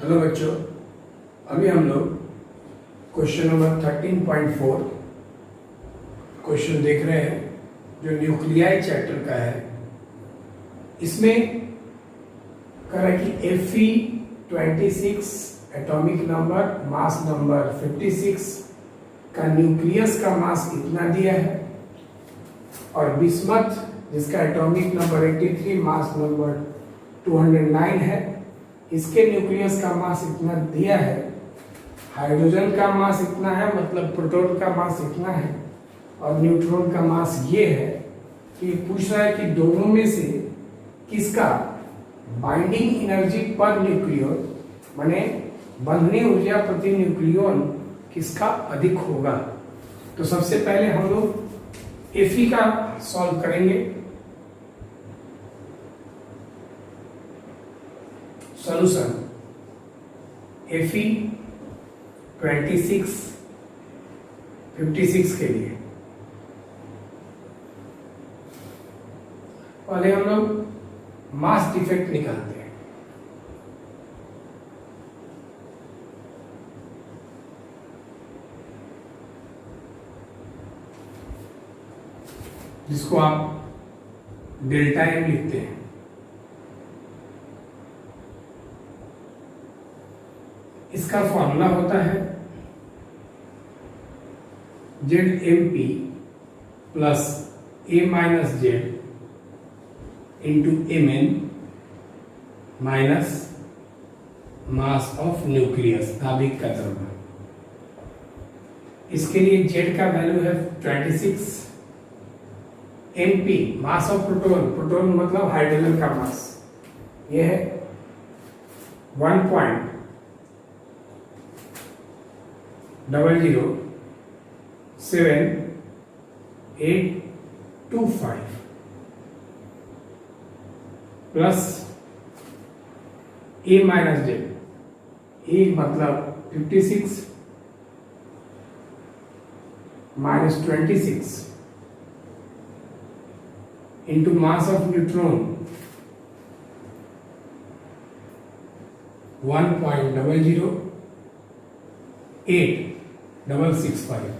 Hello बच्चों, अभी हम लोग क्वेश्चन नंबर 13.4 क्वेश्चन देख रहे हैं जो न्यूक्लियाई चैप्टर का है। इसमें कह रहा है कि Fe26 atomic number, mass number 56 का न्यूक्लियस का मास इतना दिया है, और बिस्मथ जिसका एटॉमिक नंबर 83, मास नंबर 209 है, इसके न्यूक्लियस का मास इतना दिया है। हाइड्रोजन का मास इतना है, मतलब प्रोटॉन का मास इतना है, और न्यूट्रॉन का मास ये है कि पूछ रहा है कि दोनों में से किसका बाइंडिंग एनर्जी पर न्यूक्लियन, माने बंधनी ऊर्जा प्रति न्यूक्लियन किसका अधिक होगा। तो सबसे पहले हम लोग Fe का सॉल्व करेंगे। सॉल्यूशन Fe26 56 के लिए पहले हम लोग मास डिफेक्ट निकालते हैं। जिसको आप डेल्टा एम लिखते हैं। इसका फॉर्मूला होता है ZMP plus A minus Z into Mn minus mass of nucleus, नाभिक का द्रव्यमान। इसके लिए Z का वैल्यू है 26, MP mass of proton, proton मतलब हाइड्रोजन का मास, यह है 1.00785 plus A minus Z, A मतलब 56 minus 26 into mass of neutron 1.00865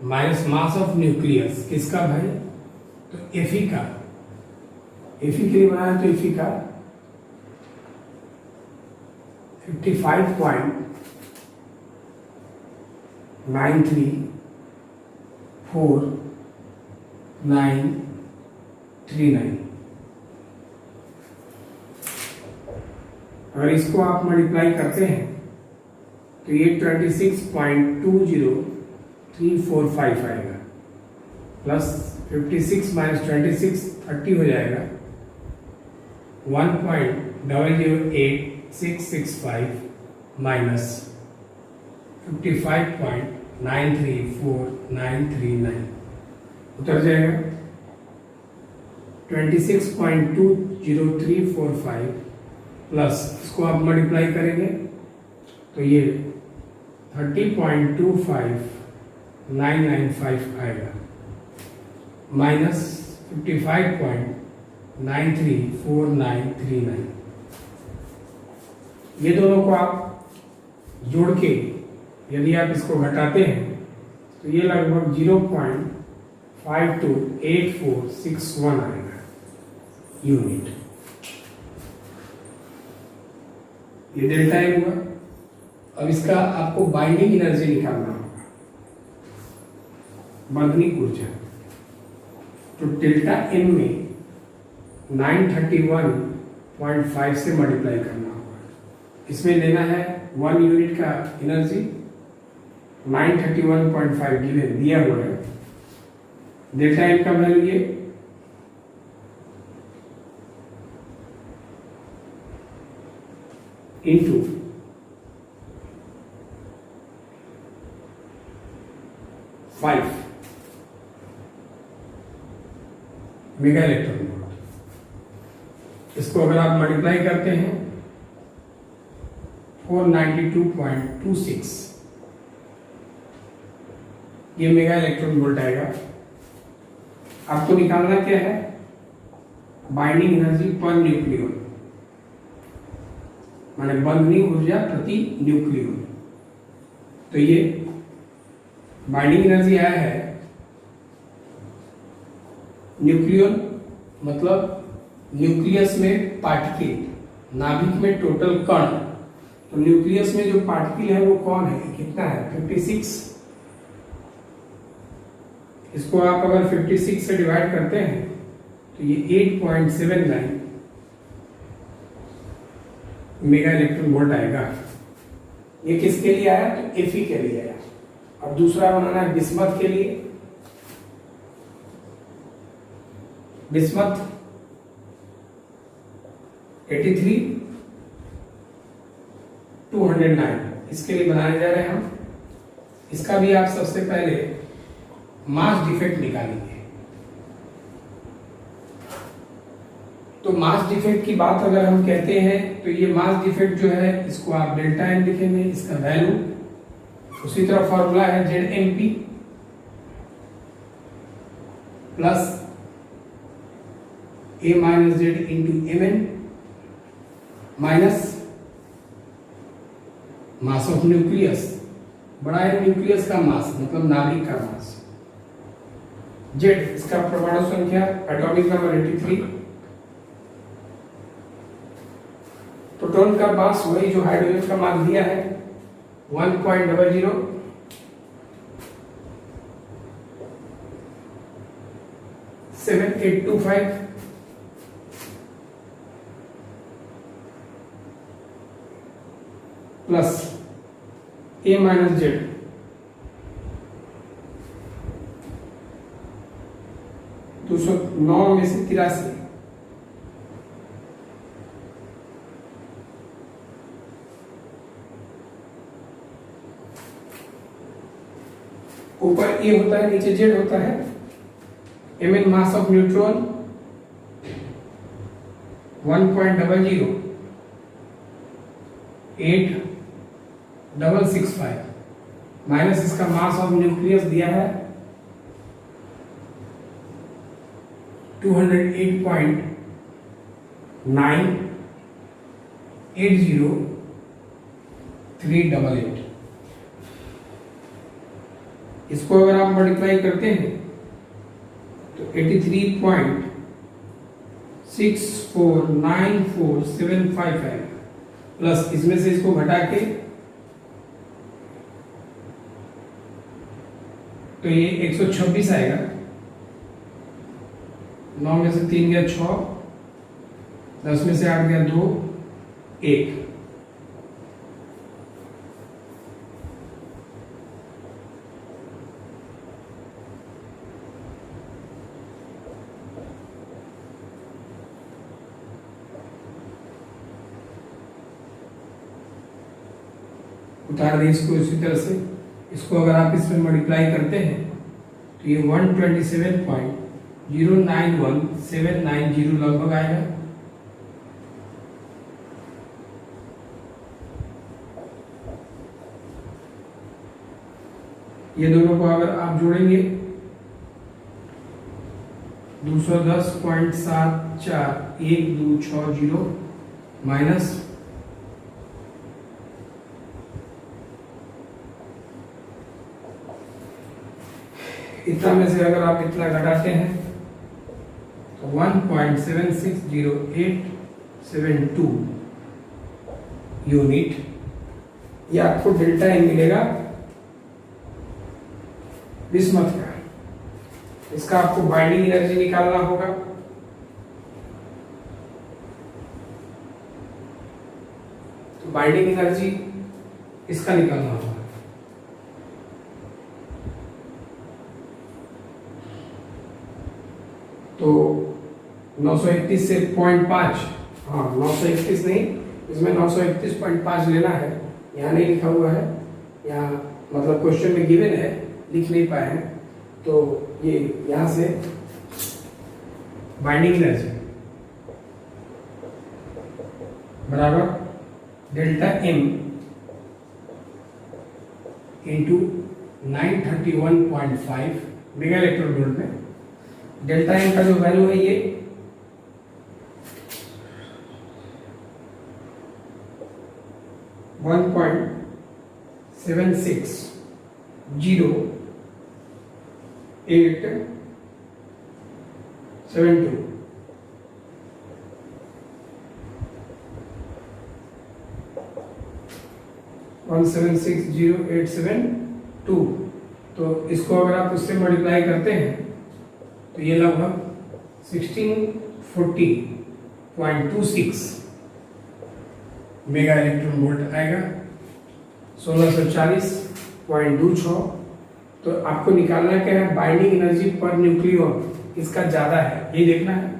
minus mass of nucleus किसका भाई, तो Fe का। Fe के लिए बनाया तो Fe का 55.934939। अगर इसको आप मल्टीप्लाई करते हैं तो ये 26.20345 आएगा, प्लस 56 माइनस 26 30 हो जाएगा, 1.00865 माइनस 55.934939 उतर जाएगा 26.20345 प्लस इसको आप मल्टीप्लाई करेंगे तो ये 30.25995 आएगा, माइनस 55.934939। ये दोनों को आप जोड़ के यदि आप इसको घटाते हैं तो ये लगभग 0.528461 आएगा यूनिट। ये डेल्टा एम हुआ। अब इसका आपको बाइंडिंग एनर्जी निकालना होगा, बंधनी ऊर्जा। तो डेल्टा एम में 931.5 से मल्टीप्लाई करना होगा। इसमें लेना है 1 यूनिट का एनर्जी, 931.5 गिवन दिया हुआ है। डेल्टा एम का वैल्यू ये इंटू 5 मेगा इलेक्ट्रॉन वोल्ट। इसको अगर आप मल्टीप्लाई करते हैं 492.26, ये मेगा इलेक्ट्रॉन वोल्ट आएगा। आपको निकालना क्या है, बाइंडिंग एनर्जी पर न्यूक्लियन, माने बंधनीय ऊर्जा प्रति न्यूक्लियन। तो ये बाइंडिंग एनर्जी आया है, न्यूक्लियन मतलब न्यूक्लियस में पार्टिकल, नाभिक में टोटल कण। तो न्यूक्लियस में जो पार्टिकल है वो कौन है, कितना है, 56। इसको आप अगर 56 से डिवाइड करते हैं तो ये 8.79 मेगा इलेक्ट्रॉन वोल्ट आएगा। ये किसके लिए आया, तो Fe के लिए आया। और दूसरा बनाना है बिस्मथ के लिए। बिस्मथ 83 209 इसके लिए बनाने जा रहे हैं हम। इसका भी आप सबसे पहले मास डिफेक्ट निकालेंगे। तो मास डिफेक्ट की बात अगर हम कहते हैं तो ये मास डिफेक्ट जो है इसको आप डेल्टा एम लिखेंगे, इसका वैल्यू। उसी तरह फॉर्मूला है ZMP plus A minus Z into Mn minus mass of nucleus, बड़ा है न्यूक्लियस का मास मतलब नाभिक का मास। Z इसका परमाणु संख्या एटॉमिक नंबर 83, प्रोटॉन का मास वही जो हाइड्रोजन का मास दिया है 1.00, seven 825 plus A minus Z 209 में से 83, ऊपर A होता है नीचे Z होता है। Mn mass of neutron 1.00 8665 minus इसका मास ऑफ न्यूक्लियस दिया है 208.980,388। इसको अगर आप मल्टीप्लाई करते हैं तो 83.6494,755 प्लस इसमें से इसको घटा के तो ये 126 आएगा। 9 में से 3 गया 6, 10 में से 8 गया 2, 1। उतार दें इसको इसी तरह से। इसको अगर आप इसमें मल्टीप्लाई करते हैं तो ये 127.091790 लगभग आएगा। ये दोनों को अगर आप जोड़ेंगे 210.741260 माइनस इतना में से अगर आप इतना घटाते हैं तो 1.760872 यूनिट, ये आपको डेल्टा एन मिलेगा बिस्मथ का। इसका आपको बाइंडिंग एनर्जी निकालना होगा। तो बाइंडिंग एनर्जी इसका निकालना होगा। तो 931 से 0.5, हाँ 931 नहीं, इसमें 931.5 लेना है। यहाँ नहीं लिखा हुआ है, यहाँ मतलब क्वेश्चन में गिवन है, लिख नहीं पाए हैं। तो ये यहाँ से बाइंडिंग एनर्जी बराबर delta M into 931.5 mega electron volt में। डेल्टा एम का जो वैल्यू है ये 1.760872 1.760872। तो इसको अगर आप उससे मल्टीप्लाई करते हैं तो ये लगभग 1640.26 मेगा इलेक्ट्रॉन वोल्ट आएगा, 1640.26। तो आपको निकालना क्या है, बाइंडिंग एनर्जी पर न्यूक्लियॉन किसका ज्यादा है ये देखना है।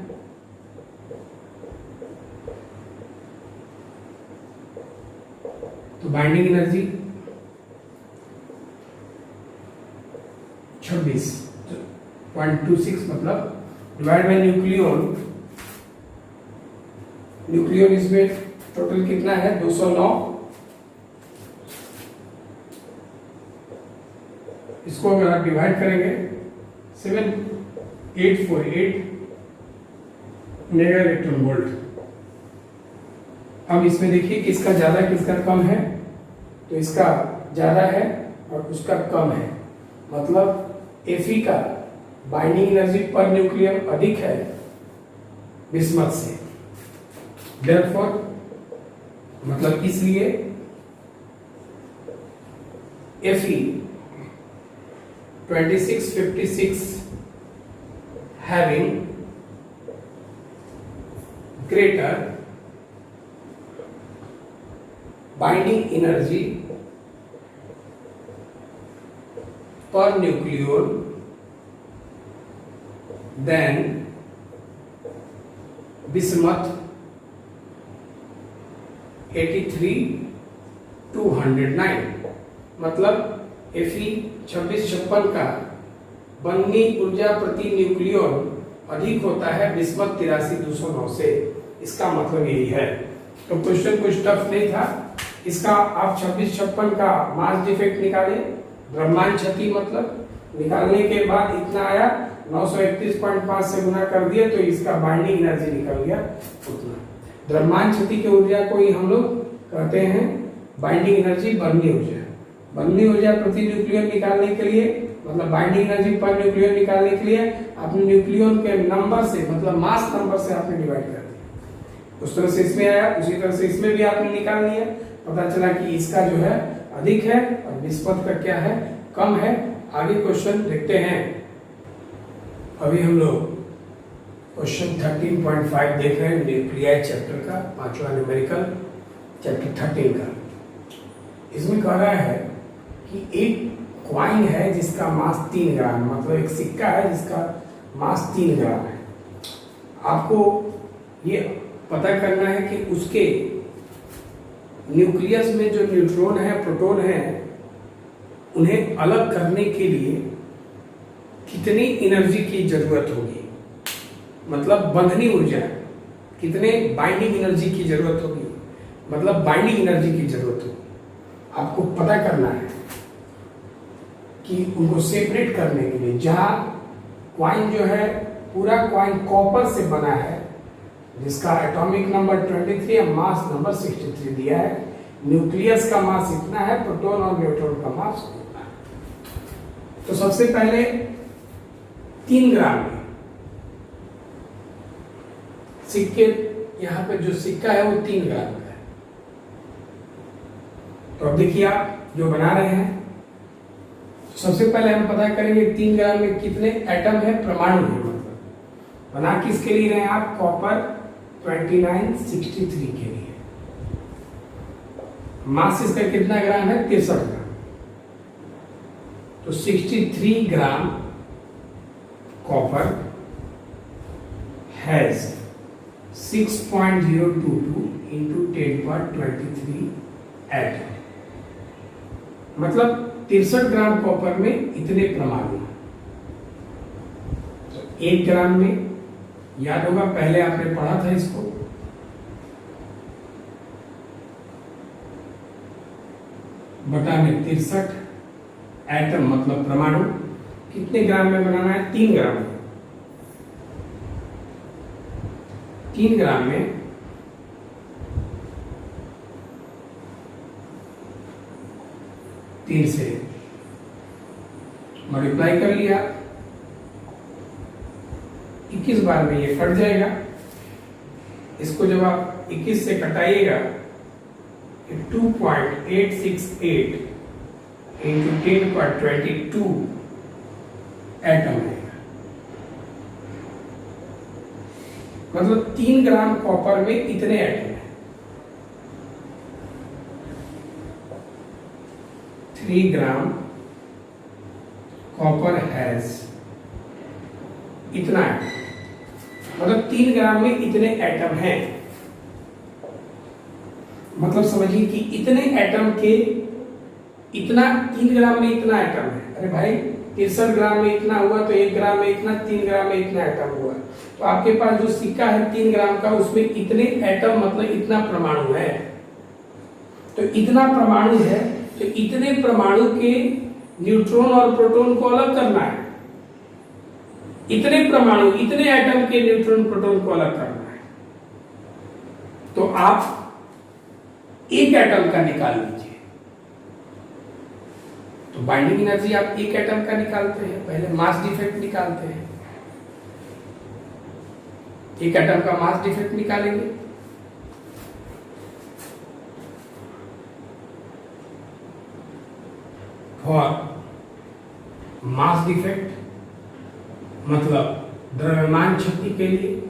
तो बाइंडिंग एनर्जी 26.26 मतलब डिवाइड बाय न्यूक्लियॉन। न्यूक्लियॉन इसमें टोटल कितना है, 209। इसको अगर आप डिवाइड करेंगे 7848 मेगा इलेक्ट्रॉन वोल्ट। अब इसमें देखिए किसका ज्यादा किसका कम है, तो इसका ज्यादा है और उसका कम है, मतलब Fe का बाइंडिंग एनर्जी पर न्यूक्लियर अधिक है बिस्मथ से। देयरफॉर मतलब इसलिए Fe 2656 having greater binding energy per nucleon than bismuth 83209। मतलब Fe 2656 का बंधनी ऊर्जा प्रति न्यूक्लियन अधिक होता है बिस्मथ 83209 से। इसका मतलब यही है। तो क्वेश्चन कुछ टफ नहीं था। इसका आप 2656 का मास डिफेक्ट निकाले, द्रव्यमान क्षति मतलब निकालने के बाद इतना आया, 931.5 से गुना कर दिया तो इसका बाइंडिंग एनर्जी निकल गया उतना। द्रव्यमान क्षति की ऊर्जा को ही हम लोग कहते हैं बाइंडिंग एनर्जी बंधनी ऊर्जा। बंधनी ऊर्जा प्रति न्यूक्लियन निकालने के लिए मतलब बाइंडिंग एनर्जी पर न्यूक्लियन निकालने के लिए आपने न्यूक्लियन के नंबर से मतलब मास नंबर से आपने डिवाइड कर दिया। उस तरह से इसमें आया, उसी तरह से इसमें भी आपने निकाल लिया। पता चला कि इसका जो है अधिक है और बिस्मथ का क्या है, कम है। आगे क्वेश्चन देखते हैं। अभी हम लोग क्वेश्चन 13.5 देख रहे हैं न्यूक्लियाई चैप्टर का, 5वां न्यूमेरिकल चैप्टर 13 का। इसमें कह रहा है कि एक क्वाइन है जिसका मास 3 ग्राम, मतलब एक सिक्का है जिसका मास 3 ग्राम है। आपको ये पता करना है कि उसके न्यूक्लियस में जो न्यूट्रॉन है, प्रोटॉन है, उन्हें अलग करने के लिए कितनी एनर्जी की जरूरत होगी, मतलब बंधनी ऊर्जा कितने बाइंडिंग एनर्जी की जरूरत होगी, मतलब बाइंडिंग एनर्जी की जरूरत होगी। आपको पता करना है कि उनको सेपरेट करने के लिए, जहां क्वाइन जो है पूरा क्वाइन कॉपर से बना है जिसका एटॉमिक नंबर 23 और मास नंबर 63 दिया है, न्यूक्लियस का मास इतना है, प्रोटॉन और न्यूट्रॉन का मास इतना है। तो सबसे पहले 3 ग्राम में सिक्के, यहाँ पे जो सिक्का है वो 3 ग्राम का है। तो अब देखिए आप जो बना रहे हैं, सबसे पहले हम पता करेंगे 3 ग्राम में कितने एटम है, परमाणु है। मतलब बना किसके लिए रहे हैं आप, कॉपर 2963 के लिए। मास इसका कितना ग्राम है, 63 ग्राम। तो 63 gram copper has 6.022 into 10^23 atom. मतलब 63 ग्राम कॉपर में इतने परमाणु। तो 1 ग्राम में याद होगा, पहले आपने पढ़ा था इसको, बटा में 63 एटम मतलब परमाणु। कितने ग्राम में बनाना है, 3 ग्राम में। 3 ग्राम में 3 से मल्टीप्लाई कर लिया, 21 बार में ये कट जाएगा। इसको जब आप 21 से कटाइएगा 2.868 इंटू 10^22 एटम आएगा। मतलब 3 ग्राम कॉपर में इतने एटम है। 3 ग्राम कॉपर हैज इतना एटम, मतलब 3 ग्राम में इतने एटम हैं। मतलब समझिए कि इतने एटम के इतना 3 ग्राम में इतना एटम है। अरे भाई 63 ग्राम में इतना हुआ तो 1 ग्राम में इतना, 3 ग्राम में इतना एटम हुआ। तो आपके पास जो सिक्का है 3 ग्राम का, उसमें इतने एटम मतलब इतना परमाणु है। तो इतना परमाणु है तो इतने परमाणु के न्यूट्रॉन और प्रोटॉन को अलग करना है। इतने परमाणु, इतने एटम के न्यूट्रॉन प्रोटॉन को अलग करना है। तो आप एक एटम का निकाल लीजिए। तो बाइंडिंग एनर्जी आप एक एटम का निकालते हैं, पहले मास डिफेक्ट निकालते हैं। एक एटम का मास डिफेक्ट निकालेंगे। फॉर मास डिफेक्ट मतलब द्रव्यमान क्षति के लिए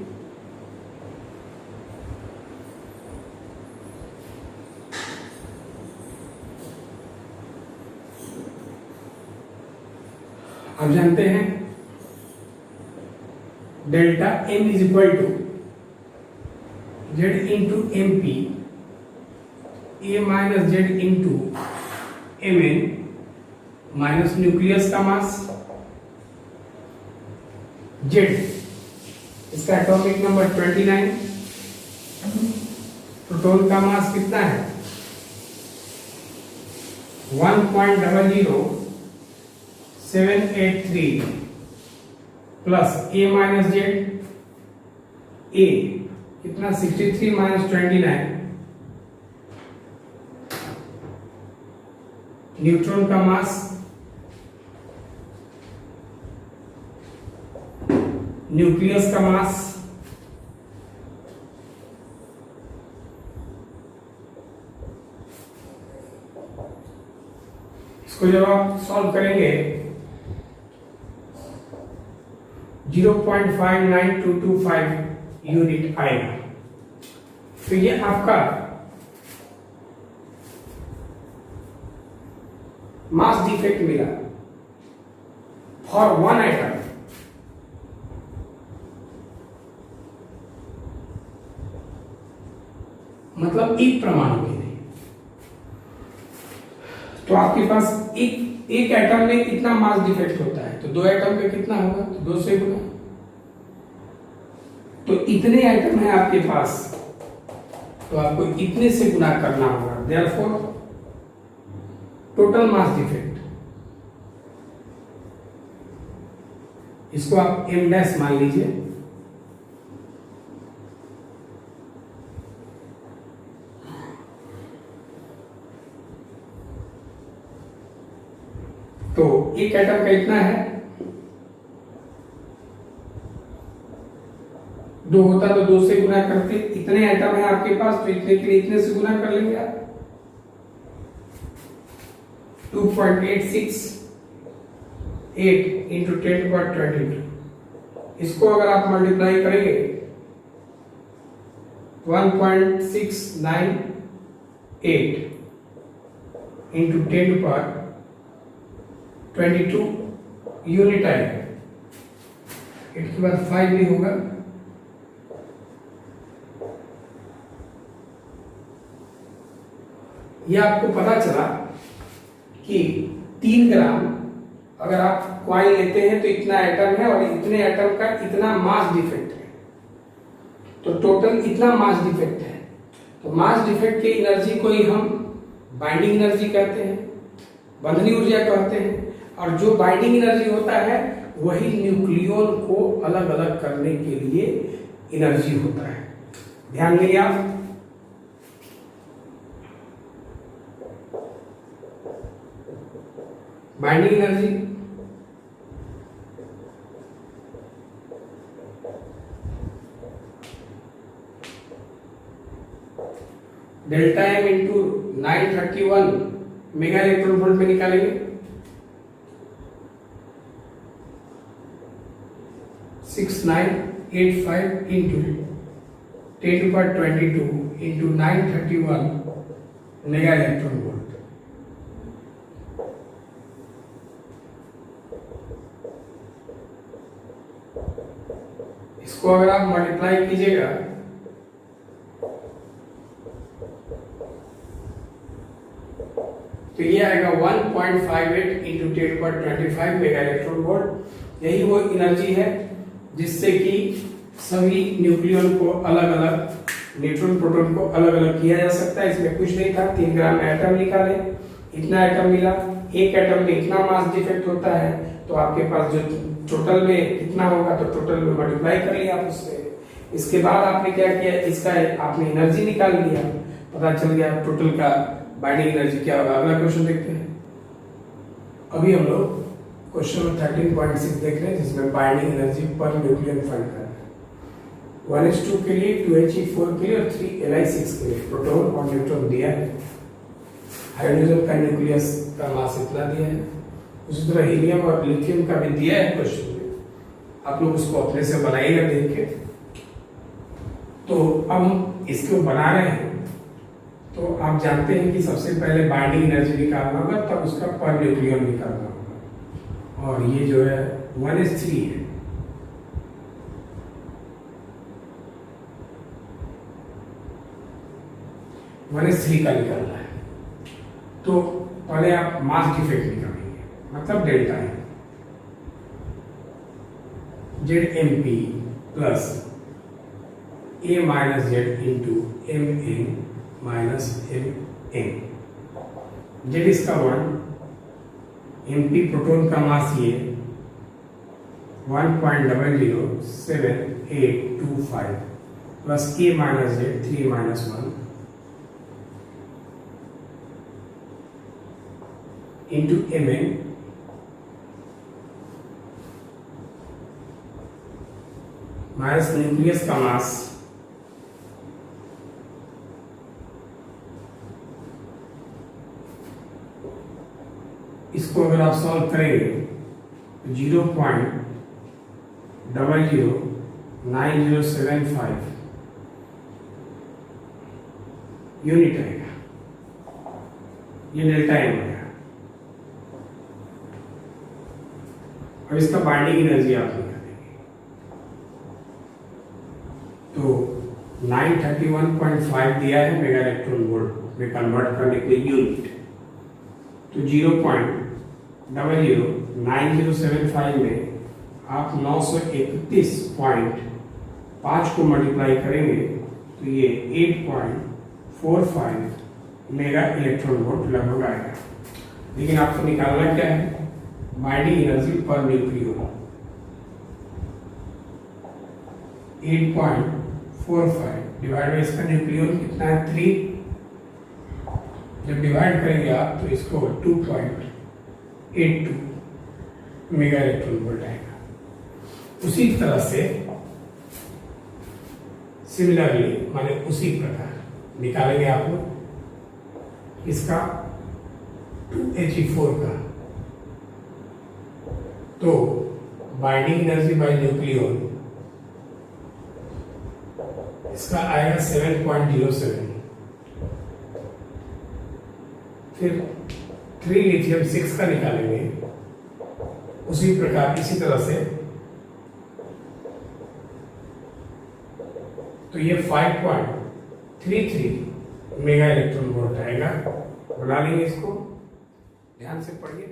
आप जानते हैं delta M is equal to Z into M P A minus Z into M N minus nucleus का मास जेड, इसका एटॉमिक नंबर 29, प्रोटॉन का मास कितना है 1.00783 plus A minus Z, A कितना 63 माइनस 29, न्यूट्रॉन का मास, न्यूक्लियस का मास, इसको जब आप सॉल्व करेंगे 0.59225 यूनिट आएगा। तो ये आपका मास डिफेक्ट मिला फॉर वन एटम। मतलब एक परमाणु के लिए। तो आपके पास एक एटम में इतना मास डिफेक्ट होता है, तो 2 एटम पे कितना होगा, तो 2 से गुना। तो इतने एटम है आपके पास, तो आपको इतने से गुना करना होगा। देयरफॉर टोटल मास डिफेक्ट, इसको आप m डैश मान लीजिए। तो एक एटम का इतना है, 2 होता तो 2 से गुना करते। इतने एटम है आपके पास तो इतने के लिए इतने से गुना कर लेंगे आप। 2.868 इंटू 10^22, इसको अगर आप मल्टीप्लाई करेंगे 1.698 इंटू 10^22 यूनिट आएगा। इसके बाद 5 भी होगा। यह आपको पता चला कि 3 ग्राम अगर आप कॉइन लेते हैं तो इतना एटम है और इतने एटम का इतना मास डिफेक्ट है, तो टोटल इतना मास डिफेक्ट है। तो मास डिफेक्ट की एनर्जी को ही हम बाइंडिंग एनर्जी कहते हैं, बंधनी ऊर्जा कहते हैं। और जो बाइंडिंग एनर्जी होता है वही न्यूक्लियन को अलग अलग करने के लिए एनर्जी होता है। ध्यान देंगे आप। Binding energy delta M into 931 mega electron volt में निकालेंगे। 6985 into 10^22 into 931 mega electron volt. इसको अगर आप मल्टीप्लाई कीजिएगा तो ये आएगा 1.58 इंटू 10^25 मेगा इलेक्ट्रॉन वोल्ट। यही वो एनर्जी है जिससे कि सभी न्यूक्लियन को अलग अलग, न्यूट्रॉन प्रोटॉन को अलग अलग किया जा सकता है। इसमें कुछ नहीं था, 3 ग्राम एटम निकाले, इतना एटम मिला, एक एटम में इतना मास डिफेक्ट होता है, तो आपके पास जो टोटल में कितना होगा तो टोटल में मल्टीप्लाई कर लिया आप उससे। इसके बाद आपने क्या किया, इसका आपने एनर्जी निकाल लिया, पता चल गया टोटल का बाइंडिंग एनर्जी क्या होगा। अगला क्वेश्चन देखते हैं। अभी हम लोग क्वेश्चन नंबर 13.6 देख रहे हैं जिसमें binding energy per nucleon find करना है। 1s2 के लिए, 2He4 के लिए और 3Li6 के लिए प्रोटॉन और न्यूट्रॉन दिया है। हाइड्रोजन का न्यूक्लियस का मास इतना दिया है। उसी तरह हीलियम और लिथियम का भी दिया है क्वेश्चन में, आप लोग उसको अपने से बनाइएगा देख के। तो अब हम इसको बना रहे हैं तो आप जानते हैं कि सबसे पहले बाइंडिंग एनर्जी निकालना होगा, तब उसका पर न्यूक्लियन निकालना होगा। और ये जो है 1s3 है, का निकालना है। तो पहले आप मास डिफेक्ट निकालेंगे, मतलब डेल्टा है ZMP plus A minus Z into MN minus MN। Z इसका 1, MP प्रोटॉन का मास ये 1.007825 plus A minus Z 3 minus 1 into Mn minus nucleus का मास इसको अगर आप सॉल्व करेंगे तो 0.009075 यूनिट आएगा। ये डेल्टा एम है। और इसका बाइंडिंग एनर्जी आप निकालेंगे तो 931.5 दिया है मेगा इलेक्ट्रॉन वोल्ट में कन्वर्ट करने के लिए यूनिट। तो 0.009075 में आप 931.5 को मल्टीप्लाई करेंगे तो ये 8.45 मेगा इलेक्ट्रॉन वोल्ट लगभग आएगा। लेकिन आपको निकालना क्या है, binding energy per nucleon. 8.45 divide by इसका न्यूक्लियन कितना है 3। जब डिवाइड करेंगे आप तो इसको 2.82 मेगा इलेक्ट्रॉन वोल्ट आएगा। उसी तरह से सिमिलरली माने उसी प्रकार निकालेंगे आप लोग इसका 2He4 का। तो बाइंडिंग एनर्जी बाय न्यूक्लियन इसका आएगा 7.07। फिर 3 लिथियम 6 का निकालेंगे उसी प्रकार इसी तरह से। तो ये 5.33 मेगा इलेक्ट्रॉन वोल्ट आएगा। बना लेंगे इसको, ध्यान से पढ़िए।